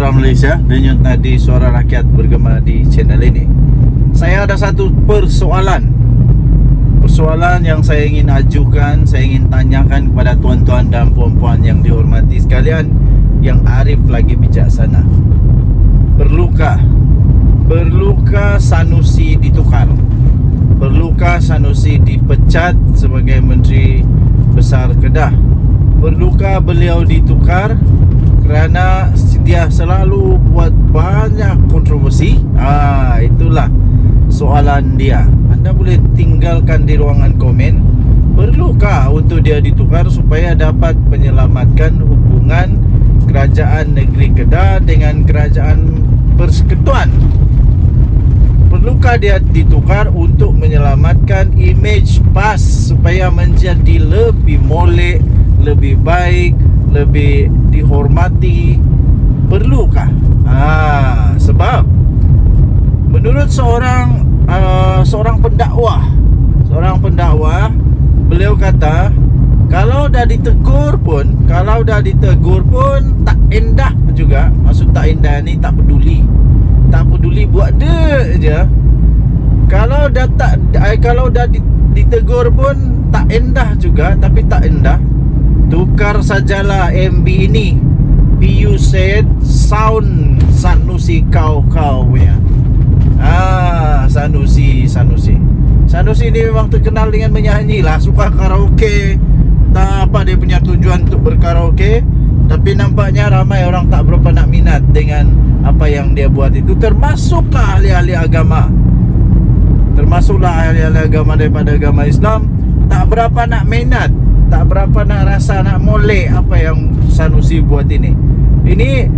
Putra Malaysia, denyut nadi suara rakyat bergema di channel ini. Saya ada satu persoalan yang saya ingin ajukan, saya ingin tanyakan kepada tuan-tuan dan puan-puan yang dihormati sekalian, yang arif lagi bijaksana. Perlukah Sanusi ditukar? Perlukah Sanusi dipecat sebagai Menteri Besar Kedah? Perlukah beliau ditukar kerana dia selalu buat banyak kontroversi? Itulah soalan dia. Anda boleh tinggalkan di ruangan komen. Perlukah untuk dia ditukar supaya dapat menyelamatkan hubungan Kerajaan Negeri Kedah dengan Kerajaan Persekutuan? Perlukah dia ditukar untuk menyelamatkan image PAS supaya menjadi lebih molek, lebih baik, lebih dihormati? Perlukah? Sebab menurut seorang pendakwah, beliau kata kalau dah ditegur pun tak indah juga. Maksud tak indah ni tak peduli buat dia je. Kalau dah ditegur pun tak indah juga, tapi tak indah. Tukar sajalah MB ini. PU said sound Sanusi kau punya. Sanusi ni memang terkenal dengan menyanyi lah, suka karaoke. Tak apa dia punya tujuan untuk berkaraoke, tapi nampaknya ramai orang tak berapa nak minat dengan apa yang dia buat itu. Termasuklah ahli-ahli agama daripada agama Islam, tak berapa nak minat, tak berapa nak rasa, nak molek apa yang Sanusi buat ini. Ini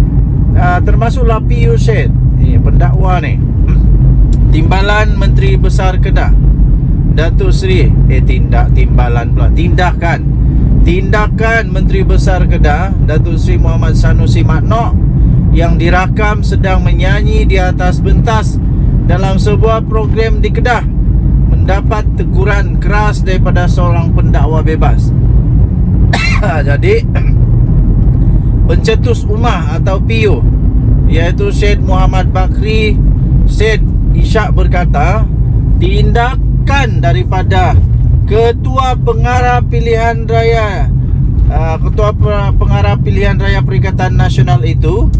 termasuklah PU Syed, ni pendakwa ni. Timbalan Menteri Besar Kedah Datuk Seri Tindakan Menteri Besar Kedah Datuk Seri Muhammad Sanusi Maknok yang dirakam sedang menyanyi di atas pentas dalam sebuah program di Kedah mendapat teguran keras daripada seorang pendakwa bebas. Jadi pencetus ummah atau PU, iaitu Syed Muhammad Bakri Syed Ishak berkata, tindakan daripada Ketua Pengarah Pilihan Raya Perikatan Nasional itu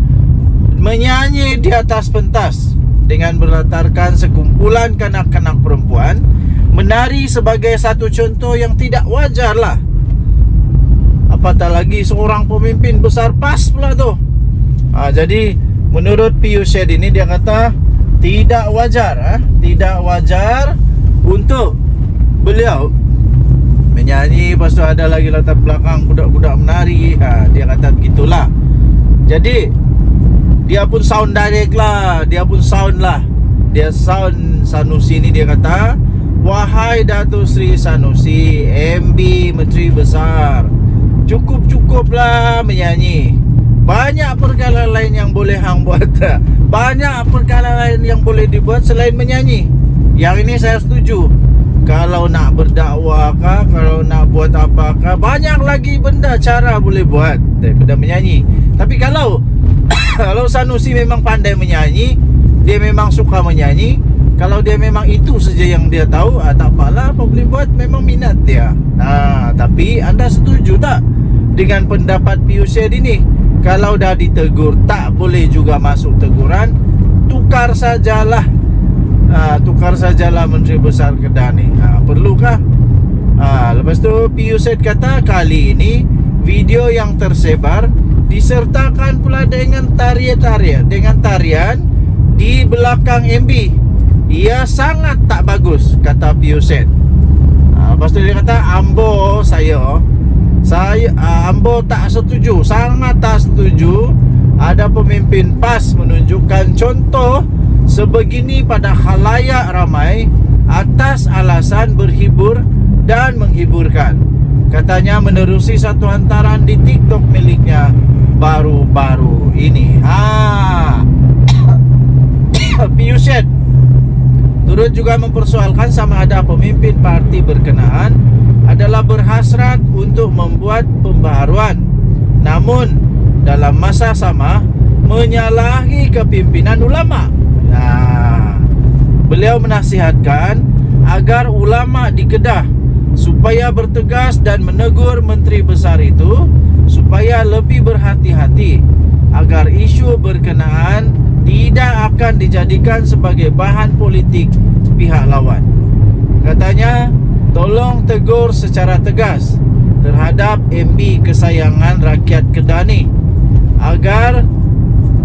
menyanyi di atas pentas dengan berlatarkan sekumpulan kanak-kanak perempuan menari sebagai satu contoh yang tidak wajar lah. Apatah lagi seorang pemimpin besar PAS pula tu. Jadi menurut PU Syed ini, dia kata tidak wajar untuk beliau menyanyi, lepas tu ada lagi latar belakang budak-budak menari. Dia kata begitulah. Jadi dia pun sound direct lah, dia sound Sanusi ni. Dia kata, wahai Datuk Seri Sanusi, MB Menteri Besar, cukup-cukuplah menyanyi. Banyak perkara lain yang boleh hang buat. Banyak perkara lain yang boleh dibuat selain menyanyi. Yang ini saya setuju. Kalau nak berdakwah kah, kalau nak buat apakah, banyak lagi benda cara boleh buat daripada menyanyi. Tapi kalau Sanusi memang pandai menyanyi, dia memang suka menyanyi, kalau dia memang itu saja yang dia tahu, tak apalah, apa boleh buat, memang minat dia. Tapi anda setuju tak dengan pendapat PU Syed ini? Kalau dah ditegur, tak boleh juga masuk teguran, tukar sajalah Menteri Besar Kedah ni. Perlukah? Lepas tu PU Syed kata, kali ini video yang tersebar disertakan pula dengan tarian di belakang MB. Ia sangat tak bagus, kata PU Syed. Lepas tu dia kata, Ambo tak setuju, sangat tak setuju ada pemimpin PAS menunjukkan contoh sebegini pada khalayak ramai atas alasan berhibur dan menghiburkan. Katanya menerusi satu hantaran di TikTok miliknya baru-baru ini. PU Syed turut juga mempersoalkan sama ada pemimpin parti berkenaan adalah berhasrat untuk membuat pembaharuan, namun dalam masa sama menyalahi kepimpinan ulama. Nah, beliau menasihatkan agar ulama di Kedah supaya bertegas dan menegur menteri besar itu supaya lebih berhati-hati agar isu berkenaan tidak akan dijadikan sebagai bahan politik pihak lawan. Katanya, tolong tegur secara tegas terhadap MB kesayangan rakyat Kedah ni agar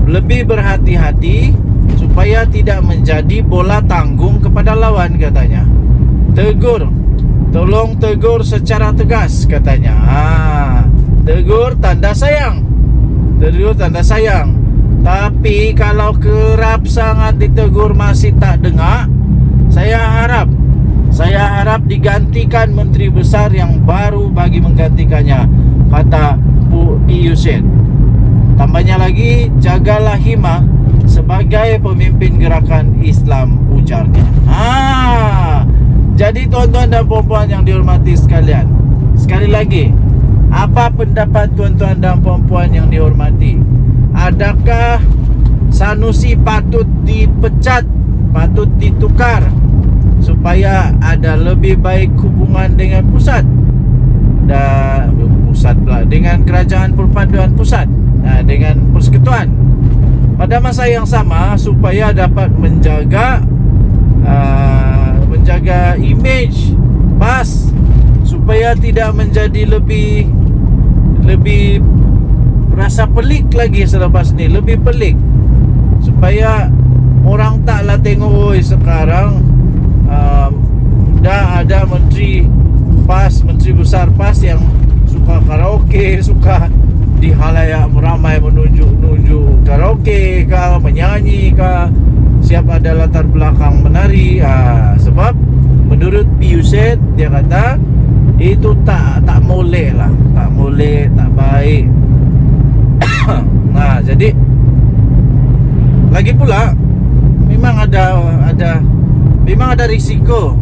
lebih berhati-hati supaya tidak menjadi bola tanggung kepada lawan, katanya. Tegur, tolong tegur secara tegas, katanya. Tegur tanda sayang. Tegur tanda sayang. Tapi kalau kerap sangat ditegur masih tak dengar, saya harap digantikan menteri besar yang baru bagi menggantikannya, kata Pu Yusuf. Tambahnya lagi, jagalah hima sebagai pemimpin gerakan Islam, ujarnya. Jadi tuan-tuan dan puan-puan yang dihormati sekalian, sekali lagi, apa pendapat tuan-tuan dan puan-puan yang dihormati? Adakah Sanusi patut dipecat, patut ditukar supaya ada lebih baik hubungan dengan pusat dan dengan kerajaan perpaduan pusat, dengan persekutuan, pada masa yang sama supaya dapat menjaga image PAS supaya tidak menjadi lebih rasa pelik lagi selepas ni, lebih pelik supaya orang taklah tengok sekarang dah ada menteri PAS, menteri besar PAS yang suka karaoke, suka di halayak ramai menunjuk karaoke kah, menyanyi kah, siap ada latar belakang menari. Sebab menurut Piuset, dia kata itu tak boleh lah, tak boleh, tak baik. Jadi lagi pula memang ada risiko,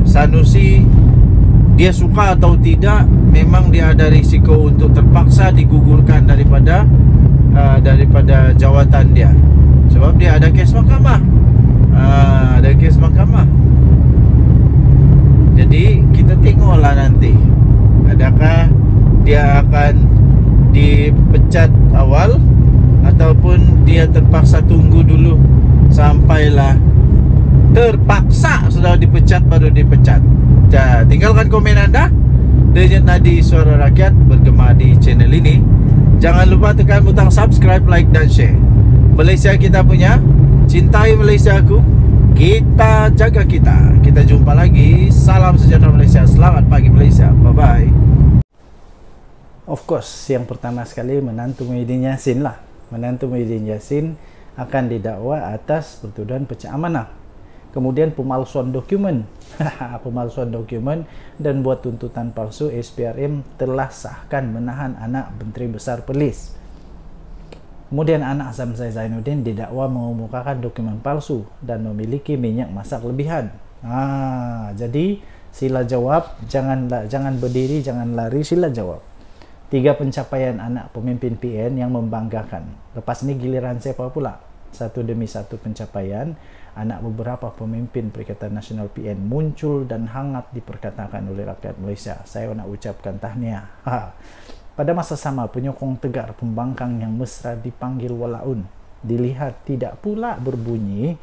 Sanusi, dia suka atau tidak, memang dia ada risiko untuk terpaksa digugurkan daripada jawatan dia, sebab dia ada kes mahkamah. Jadi kita tengoklah nanti, adakah dia akan dipecat awal ataupun dia terpaksa tunggu dulu sampailah terpaksa sudah dipecat baru dipecat. Tinggalkan komen anda. Denyut Nadi Suara Rakyat bergema di channel ini. Jangan lupa tekan butang subscribe, like dan share. Malaysia kita punya, cintai Malaysia aku, kita jaga kita. Kita jumpa lagi. Salam sejahtera Malaysia. Selamat pagi Malaysia. Bye bye. Of course, yang pertama sekali menantu Muhyiddin Yassin lah. Menantu Muhyiddin Yassin akan didakwa atas pertuduhan pecah amanah, kemudian pemalsuan dokumen pemalsuan dokumen dan buat tuntutan palsu. SPRM telah sahkan menahan anak Menteri Besar Perlis. Kemudian anak Zamzai Zainuddin didakwa mengemukakan dokumen palsu dan memiliki minyak masak lebihan. Jadi sila jawab, jangan berdiri, jangan lari, sila jawab. 3 pencapaian anak pemimpin PN yang membanggakan. Lepas ini giliran siapa pula? Satu demi satu pencapaian anak beberapa pemimpin Perikatan Nasional PN muncul dan hangat diperkatakan oleh rakyat Malaysia. Saya nak ucapkan tahniah. Pada masa sama, penyokong tegar pembangkang yang mesra dipanggil walaun dilihat tidak pula berbunyi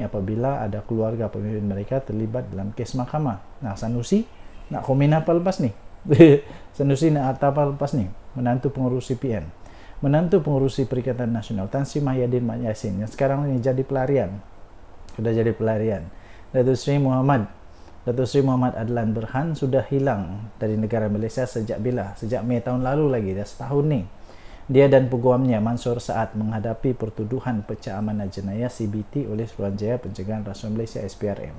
apabila ada keluarga pemimpin mereka terlibat dalam kes mahkamah. Sanusi nak komen apa lepas ni? Sanusi nak apa lepas ni? Menantu pengurusi PN, menantu pengurusi Perikatan Nasional Tan Sri Mahyadin Mat Yassin yang sekarang ini jadi pelarian, sudah jadi pelarian. Datuk Sri Muhammad Adlan Berhan sudah hilang dari negara Malaysia sejak bila? Sejak Mei tahun lalu lagi, dah setahun ni. Dia dan peguamnya Mansur Saad menghadapi pertuduhan pecah amanah jenayah CBT oleh Suruhanjaya Pencegahan Rasuah Malaysia SPRM.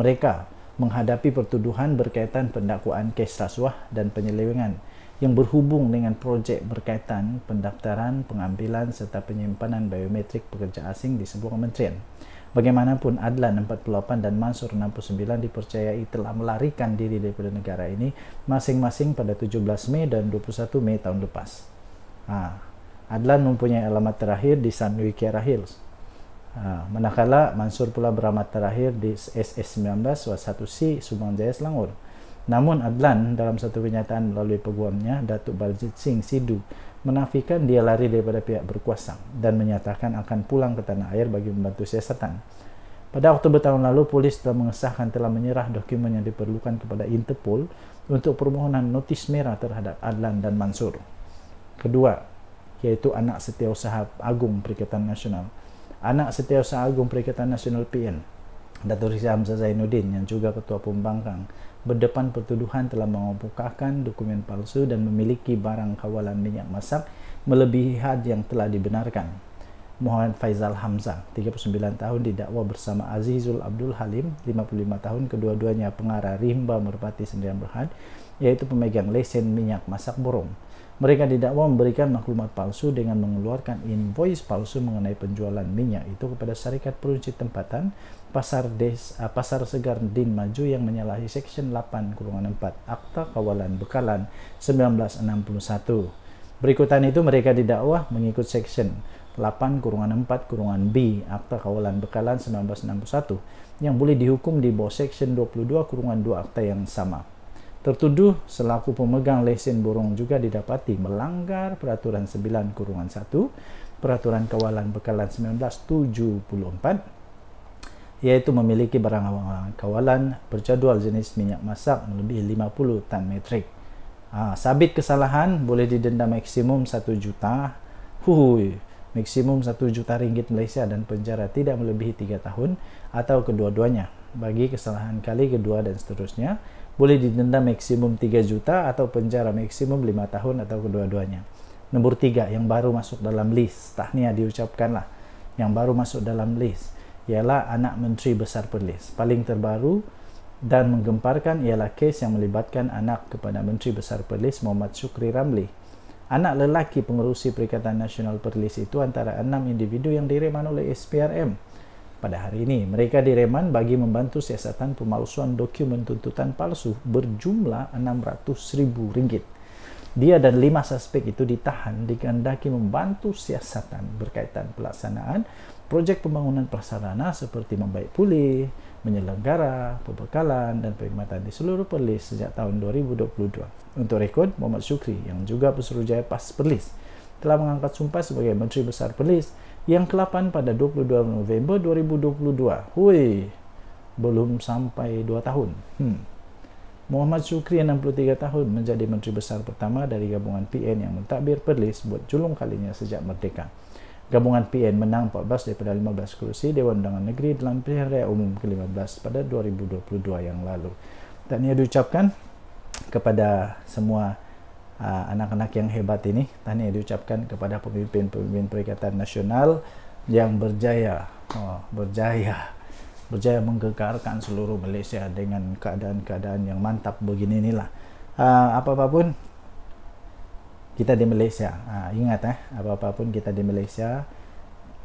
Mereka menghadapi pertuduhan berkaitan pendakwaan kes rasuah dan penyelewengan yang berhubung dengan projek berkaitan pendaftaran, pengambilan serta penyimpanan biometrik pekerja asing di sebuah kementerian. Bagaimanapun, Adlan 48 dan Mansur 69 dipercayai telah melarikan diri daripada negara ini masing-masing pada 17 Mei dan 21 Mei tahun lepas. Adlan mempunyai alamat terakhir di San Wikiara Hills. Manakala Mansur pula beramat terakhir di SS19 1C Subang Jaya, Selangor. Namun Adlan dalam satu kenyataan melalui peguamnya Datuk Baljit Singh Sidhu menafikan dia lari daripada pihak berkuasa dan menyatakan akan pulang ke tanah air bagi membantu siasatan. Pada Oktober tahun lalu, polis telah mengesahkan telah menyerah dokumen yang diperlukan kepada Interpol untuk permohonan notis merah terhadap Adlan dan Mansur. Kedua, yaitu Anak Setiausaha Agung Perikatan Nasional. Anak Setiausaha Agung Perikatan Nasional PN, Datuk Rizal Hamzah Zainuddin yang juga Ketua Pembangkang, berdepan pertuduhan telah mengemukakan dokumen palsu dan memiliki barang kawalan minyak masak melebihi had yang telah dibenarkan. Muhammad Faizal Hamzah, 39 tahun, didakwa bersama Azizul Abdul Halim, 55 tahun, kedua-duanya pengarah Rimba Merpati Sdn Bhd, yaitu pemegang lesen minyak masak Borong. Mereka didakwa memberikan maklumat palsu dengan mengeluarkan invoice palsu mengenai penjualan minyak itu kepada Syarikat Peruncit Tempatan Pasar Segar Din Maju yang menyalahi Seksyen 8-4 Akta Kawalan Bekalan 1961. Berikutan itu mereka didakwa mengikut Seksyen 8-4-B Akta Kawalan Bekalan 1961 yang boleh dihukum di bawah Seksyen 22-2 Akta yang sama. Tertuduh selaku pemegang lesen borong juga didapati melanggar Peraturan 9-1 Peraturan Kawalan Bekalan 1974, yaitu memiliki barang kawalan berjadual jenis minyak masak melebihi 50 tan metrik. Sabit kesalahan boleh didenda maksimum 1 juta, maksimum 1 juta ringgit Malaysia dan penjara tidak melebihi 3 tahun atau kedua-duanya. Bagi kesalahan kali kedua dan seterusnya, boleh didenda maksimum 3 juta atau penjara maksimum 5 tahun atau kedua-duanya. Nombor 3, yang baru masuk dalam list, tahniah diucapkanlah, yang baru masuk dalam list ialah anak Menteri Besar Perlis. Paling terbaru dan menggemparkan ialah kes yang melibatkan anak kepada Menteri Besar Perlis Muhammad Syukri Ramli. Anak lelaki pengerusi Perikatan Nasional Perlis itu antara 6 individu yang direman oleh SPRM. Pada hari ini, mereka direman bagi membantu siasatan pemalsuan dokumen tuntutan palsu berjumlah RM600,000. Dia dan 5 suspek itu ditahan dikehendaki membantu siasatan berkaitan pelaksanaan projek pembangunan prasarana seperti membaik pulih, menyelenggara, pembekalan dan perkhidmatan di seluruh Perlis sejak tahun 2022. Untuk rekod, Muhammad Syukri yang juga Pesuruhjaya PAS Perlis telah mengangkat sumpah sebagai Menteri Besar Perlis yang ke-8 pada 22 November 2022. Belum sampai 2 tahun. Muhammad Syukri 63 tahun menjadi Menteri Besar pertama dari gabungan PN yang mentadbir Perlis buat julung kalinya sejak merdeka. Gabungan PN menang 14 daripada 15 kerusi Dewan Undangan Negeri dalam pilihan raya umum ke-15 pada 2022 yang lalu. Tahniah diucapkan kepada semua anak-anak yang hebat ini. Tahniah diucapkan kepada pemimpin-pemimpin Perikatan Nasional yang berjaya menggegarkan seluruh Malaysia dengan keadaan-keadaan yang mantap begini inilah. Apa-apapun kita di Malaysia, ingat apa-apapun kita di Malaysia,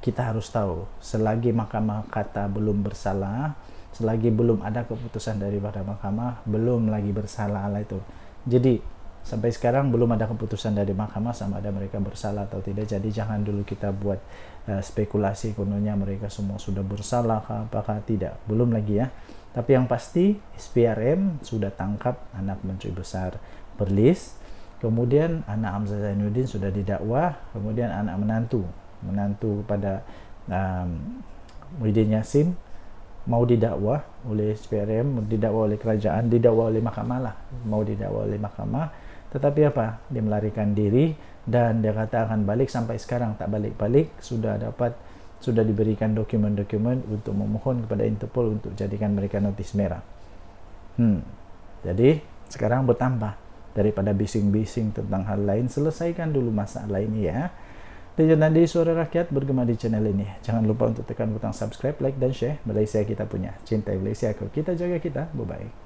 kita harus tahu selagi mahkamah kata belum bersalah, selagi belum ada keputusan daripada mahkamah, belum lagi bersalah lah itu. Jadi sampai sekarang belum ada keputusan dari mahkamah sama ada mereka bersalah atau tidak. Jadi jangan dulu kita buat spekulasi kononnya mereka semua sudah bersalah apakah tidak, belum lagi ya. Tapi yang pasti SPRM sudah tangkap anak Menteri Besar Perlis, kemudian anak Hamzah Zainuddin sudah didakwa, kemudian anak menantu kepada Muhyiddin Yassin mau didakwa oleh SPRM, didakwa oleh kerajaan, didakwa oleh mahkamah lah, mau didakwa oleh mahkamah, tetapi apa? Dia melarikan diri dan dia kata akan balik, sampai sekarang tak balik-balik. Sudah diberikan dokumen-dokumen untuk memohon kepada Interpol untuk jadikan mereka notis merah. Jadi sekarang bertambah, daripada bising-bising tentang hal lain, selesaikan dulu masalah ini ya. Dan nanti Suara Rakyat bergema di channel ini. Jangan lupa untuk tekan butang subscribe, like dan share. Malaysia kita punya, cintai Malaysia, kita jaga kita. Bye bye.